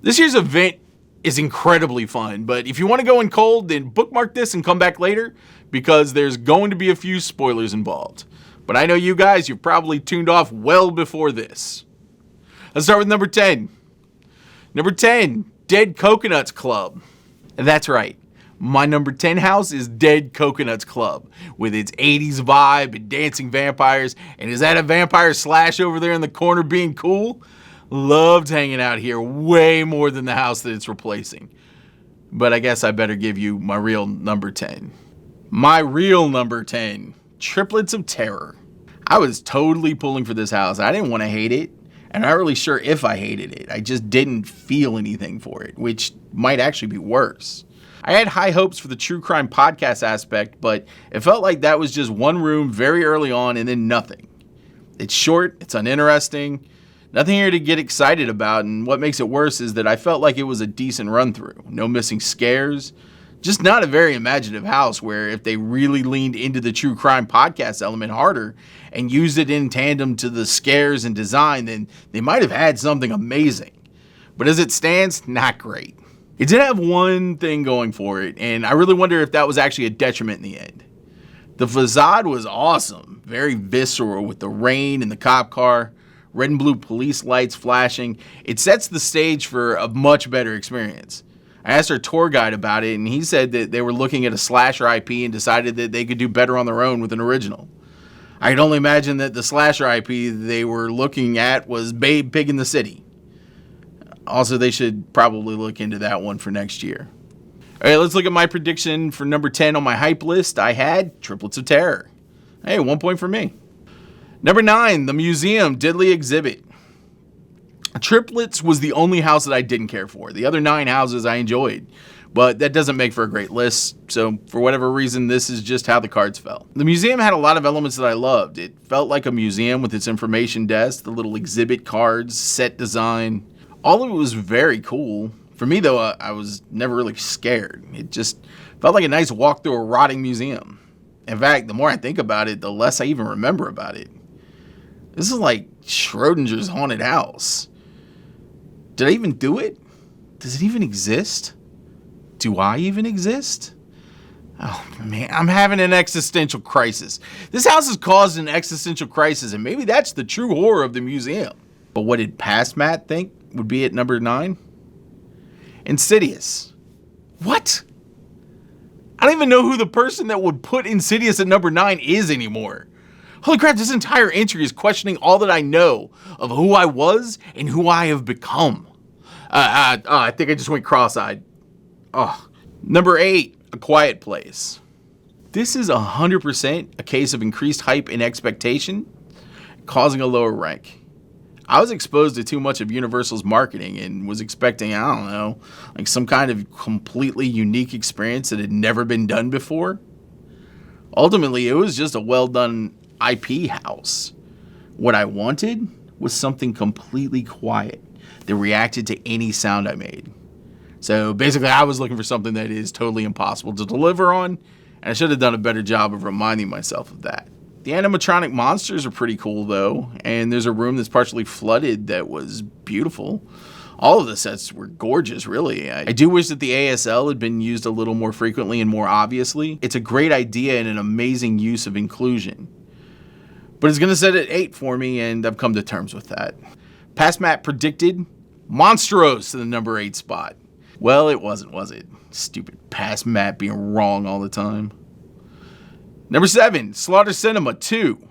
This year's event is incredibly fun, but if you want to go in cold, then bookmark this and come back later because there's going to be a few spoilers involved. But I know you guys, you've probably tuned off well before this. Let's start with number 10. Number 10, Dead Coconuts Club. And that's right. My number 10 house is Dead Coconuts Club with its 80s vibe and dancing vampires. And is that a vampire slash over there in the corner being cool? Loved hanging out here way more than the house that it's replacing. But I guess I better give you my real number 10. My real number 10, Triplets of Terror. I was totally pulling for this house. I didn't want to hate it. And I'm not really sure if I hated it. I just didn't feel anything for it, which might actually be worse. I had high hopes for the true crime podcast aspect, but it felt like that was just one room very early on and then nothing. It's short, it's uninteresting, nothing here to get excited about, and what makes it worse is that I felt like it was a decent run through. No missing scares, just not a very imaginative house where if they really leaned into the true crime podcast element harder and used it in tandem to the scares and design, then they might have had something amazing. But as it stands, not great. It did have one thing going for it, and I really wonder if that was actually a detriment in the end. The facade was awesome, very visceral with the rain and the cop car, red and blue police lights flashing. It sets the stage for a much better experience. I asked our tour guide about it, and he said that they were looking at a slasher IP and decided that they could do better on their own with an original. I can only imagine that the slasher IP they were looking at was Babe Pig in the City. Also, they should probably look into that one for next year. All right, let's look at my prediction for number 10 on my hype list. I had Triplets of Terror. Hey, 1 point for me. Number 9, The Museum, Deadly Exhibit. Triplets was the only house that I didn't care for. The other 9 houses I enjoyed, but that doesn't make for a great list. So for whatever reason, this is just how the cards fell. The museum had a lot of elements that I loved. It felt like a museum with its information desk, the little exhibit cards, set design. All of it was very cool. For me though, I was never really scared. It just felt like a nice walk through a rotting museum. In fact, the more I think about it, the less I even remember about it. This is like Schrodinger's haunted house. Did I even do it? Does it even exist? Do I even exist? Oh man, I'm having an existential crisis. This house has caused an existential crisis, and maybe that's the true horror of the museum. But what did past Matt think would be at number 9? Insidious. What? I don't even know who the person that would put Insidious at number 9 is anymore. Holy crap, this entire entry is questioning all that I know of who I was and who I have become. I think I just went cross-eyed. Number 8, A Quiet Place. This is 100% a case of increased hype and expectation causing a lower rank. I was exposed to too much of Universal's marketing and was expecting, I don't know, like some kind of completely unique experience that had never been done before. Ultimately, it was just a well-done IP house. What I wanted was something completely quiet that reacted to any sound I made. So basically, I was looking for something that is totally impossible to deliver on, and I should have done a better job of reminding myself of that. The animatronic monsters are pretty cool though, and there's a room that's partially flooded that was beautiful. All of the sets were gorgeous, really. I do wish that the ASL had been used a little more frequently and more obviously. It's a great idea and an amazing use of inclusion. But it's going to set at 8 for me, and I've come to terms with that. Past Matt predicted Monstruos to the number 8 spot. Well, it wasn't, was it? Stupid past Matt being wrong all the time. Number 7, Slaughter Sinema 2.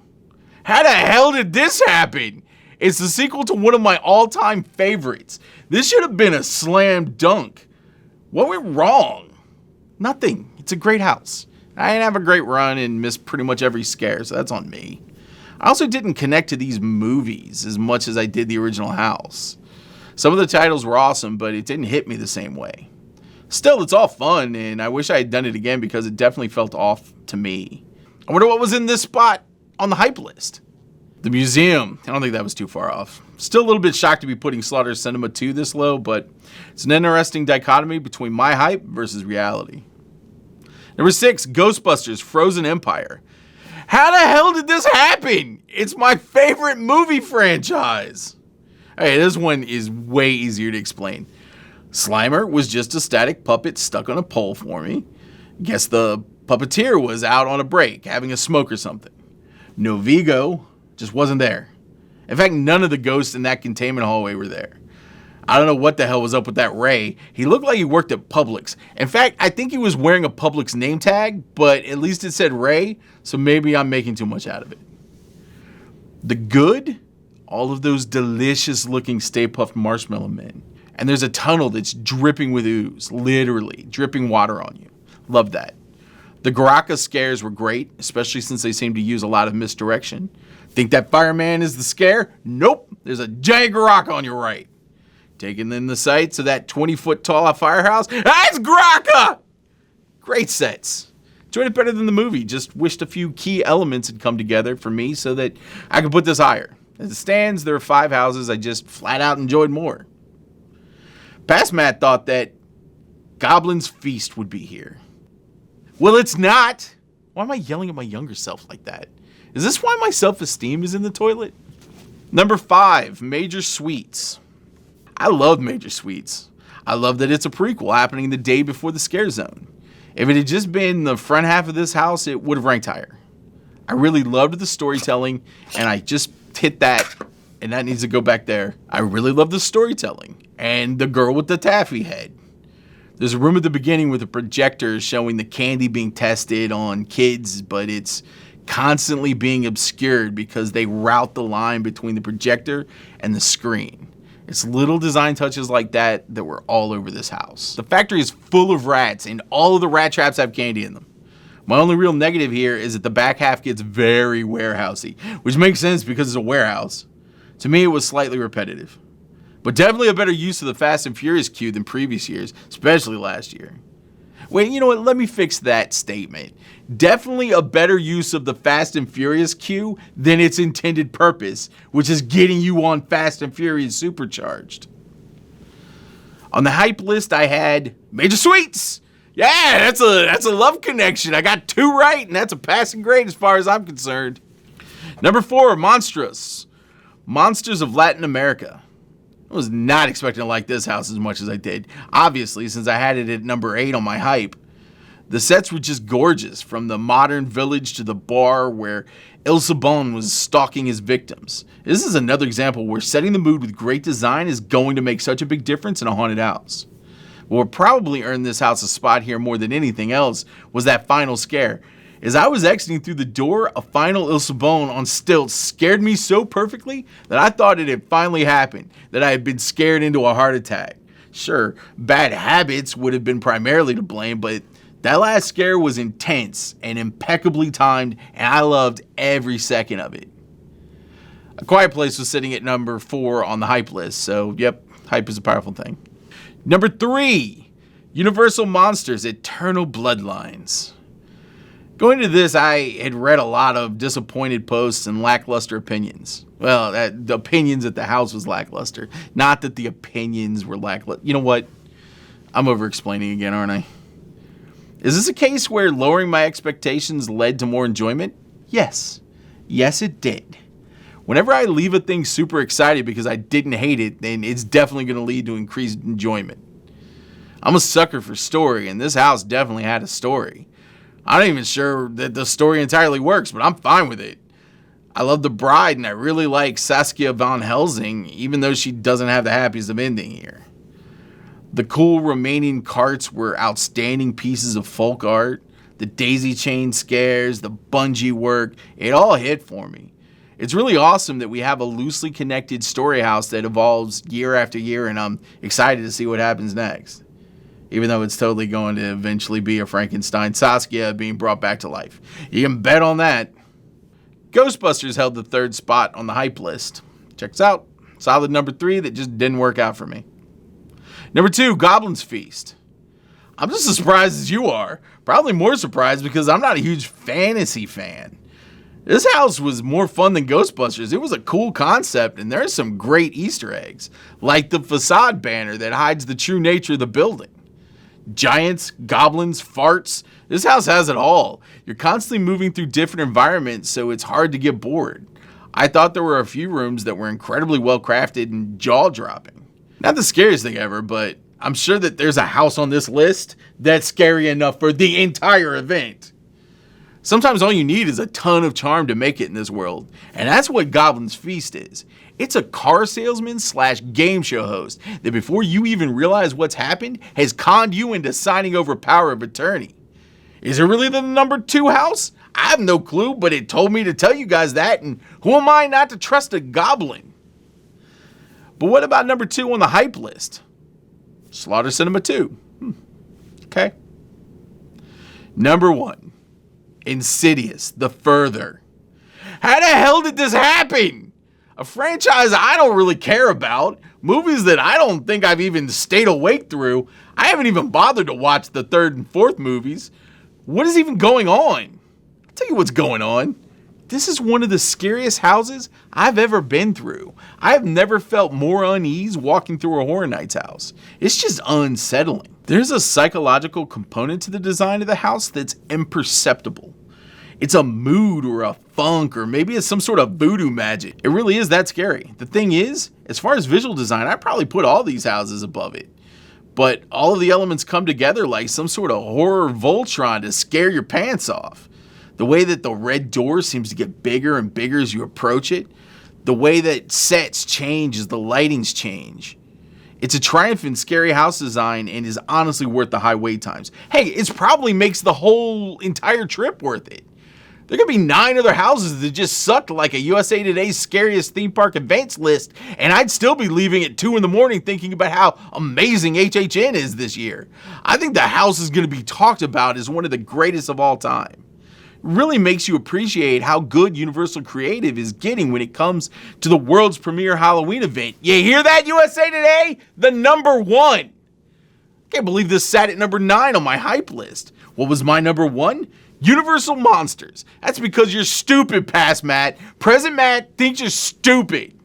How the hell did this happen? It's the sequel to one of my all-time favorites. This should have been a slam dunk. What went wrong? Nothing. It's a great house. I didn't have a great run and missed pretty much every scare, so that's on me. I also didn't connect to these movies as much as I did the original house. Some of the titles were awesome, but it didn't hit me the same way. Still, it's all fun, and I wish I had done it again because it definitely felt off to me. I wonder what was in this spot on the hype list. The Museum. I don't think that was too far off. Still a little bit shocked to be putting Slaughter Sinema 2 this low, but it's an interesting dichotomy between my hype versus reality. Number 6, Ghostbusters Frozen Empire. How the hell did this happen? It's my favorite movie franchise. Hey, this one is way easier to explain. Slimer was just a static puppet stuck on a pole for me. Guess the puppeteer was out on a break, having a smoke or something. No Vigo, just wasn't there. In fact, none of the ghosts in that containment hallway were there. I don't know what the hell was up with that Ray. He looked like he worked at Publix. In fact, I think he was wearing a Publix name tag, but at least it said Ray, so maybe I'm making too much out of it. The good? All of those delicious looking Stay Puft Marshmallow Men. And there's a tunnel that's dripping with ooze, literally dripping water on you. Love that. The Garaka scares were great, especially since they seem to use a lot of misdirection. Think that fireman is the scare? Nope, there's a giant Garaka on your right. Taking in the sights of that 20-foot tall firehouse. That's Garaka! Great sets. Enjoyed it better than the movie. Just wished a few key elements had come together for me so that I could put this higher. As it stands, there are 5 houses I just flat out enjoyed more. Past Matt thought that Goblin's Feast would be here. Well, it's not. Why am I yelling at my younger self like that? Is this why my self-esteem is in the toilet? Number 5, Major Sweets. I love Major Sweets. I love that it's a prequel happening the day before the Scare Zone. If it had just been the front half of this house, it would have ranked higher. I really loved the storytelling, and I just hit that, and that needs to go back there. I really love the storytelling, and the girl with the taffy head. There's a room at the beginning with a projector showing the candy being tested on kids, but it's constantly being obscured because they route the line between the projector and the screen. It's little design touches like that that were all over this house. The factory is full of rats, and all of the rat traps have candy in them. My only real negative here is that the back half gets very warehousey, which makes sense because it's a warehouse. To me, it was slightly repetitive. But definitely a better use of the Fast and Furious queue than previous years, especially last year. Wait, you know what? Let me fix that statement. Definitely a better use of the Fast and Furious queue than its intended purpose, which is getting you on Fast and Furious Supercharged. On the hype list, I had Major Sweets. Yeah, that's a love connection. I got 2 right, and that's a passing grade as far as I'm concerned. Number 4, Monstruos. Monsters of Latin America. I was not expecting to like this house as much as I did, obviously, since I had it at number 8 on my hype. The sets were just gorgeous, from the modern village to the bar where Il Sabon was stalking his victims. This is another example where setting the mood with great design is going to make such a big difference in a haunted house. What probably earned this house a spot here more than anything else was that final scare. As I was exiting through the door, a final Il Sabon on stilts scared me so perfectly that I thought it had finally happened, that I had been scared into a heart attack. Sure, bad habits would have been primarily to blame, but that last scare was intense and impeccably timed, and I loved every second of it. A Quiet Place was sitting at number 4 on the hype list, so yep, hype is a powerful thing. Number 3, Universal Monsters Eternal Bloodlines. Going into this, I had read a lot of disappointed posts and lackluster opinions. Well, the opinions that the house was lackluster. Not that the opinions were lackluster. You know what? I'm over-explaining again, aren't I? Is this a case where lowering my expectations led to more enjoyment? Yes. Yes, it did. Whenever I leave a thing super excited because I didn't hate it, then it's definitely going to lead to increased enjoyment. I'm a sucker for story, and this house definitely had a story. I'm not even sure that the story entirely works, but I'm fine with it. I love the bride, and I really like Saskia Van Helsing, even though she doesn't have the happiest of ending here. The cool remaining carts were outstanding pieces of folk art. The daisy chain scares, the bungee work, it all hit for me. It's really awesome that we have a loosely connected story house that evolves year after year, and I'm excited to see what happens next. Even though it's totally going to eventually be a Frankenstein Saskia being brought back to life. You can bet on that. Ghostbusters held the 3rd spot on the hype list. Checks out. Solid number 3 that just didn't work out for me. Number 2, Goblin's Feast. I'm just as surprised as you are. Probably more surprised because I'm not a huge fantasy fan. This house was more fun than Ghostbusters. It was a cool concept, and there's some great Easter eggs, like the facade banner that hides the true nature of the building. Giants, goblins, farts. This house has it all. You're constantly moving through different environments, so it's hard to get bored. I thought there were a few rooms that were incredibly well crafted and jaw-dropping. Not the scariest thing ever, but I'm sure that there's a house on this list that's scary enough for the entire event. Sometimes all you need is a ton of charm to make it in this world, and that's what Goblin's Feast is. It's a car salesman / game show host that before you even realize what's happened has conned you into signing over power of attorney. Is it really the number 2 house? I have no clue, but it told me to tell you guys that, and who am I not to trust a goblin? But what about number 2 on the hype list? Slaughter Sinema 2. Okay. Number 1. Insidious, The Further. How the hell did this happen? A franchise I don't really care about. Movies that I don't think I've even stayed awake through. I haven't even bothered to watch the 3rd and 4th movies. What is even going on? I'll tell you what's going on. This is one of the scariest houses I've ever been through. I have never felt more unease walking through a Horror Nights house. It's just unsettling. There's a psychological component to the design of the house that's imperceptible. It's a mood or a funk, or maybe it's some sort of voodoo magic. It really is that scary. The thing is, as far as visual design, I probably put all these houses above it. But all of the elements come together like some sort of horror Voltron to scare your pants off. The way that the red door seems to get bigger and bigger as you approach it. The way that sets change as the lightings change. It's a triumphant scary house design and is honestly worth the high wait times. Hey, it probably makes the whole entire trip worth it. There could be 9 other houses that just sucked like a USA Today's scariest theme park events list, and I'd still be leaving at 2 in the morning thinking about how amazing HHN is this year. I think the house is going to be talked about as one of the greatest of all time. It really makes you appreciate how good Universal Creative is getting when it comes to the world's premiere Halloween event. You hear that, USA Today? The number 1. Can't believe this sat at number 9 on my hype list. What was my number 1? Universal Monsters. That's because you're stupid, past Matt. Present Matt thinks you're stupid.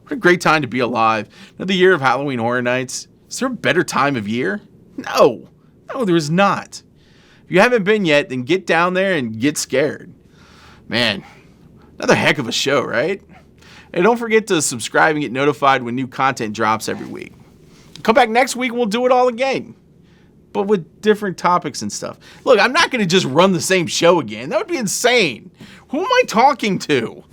What a great time to be alive. Another year of Halloween Horror Nights. Is there a better time of year? No, there is not. If you haven't been yet, then get down there and get scared. Man, another heck of a show, right? And don't forget to subscribe and get notified when new content drops every week. Come back next week and we'll do it all again, but with different topics and stuff. Look, I'm not going to just run the same show again. That would be insane. Who am I talking to?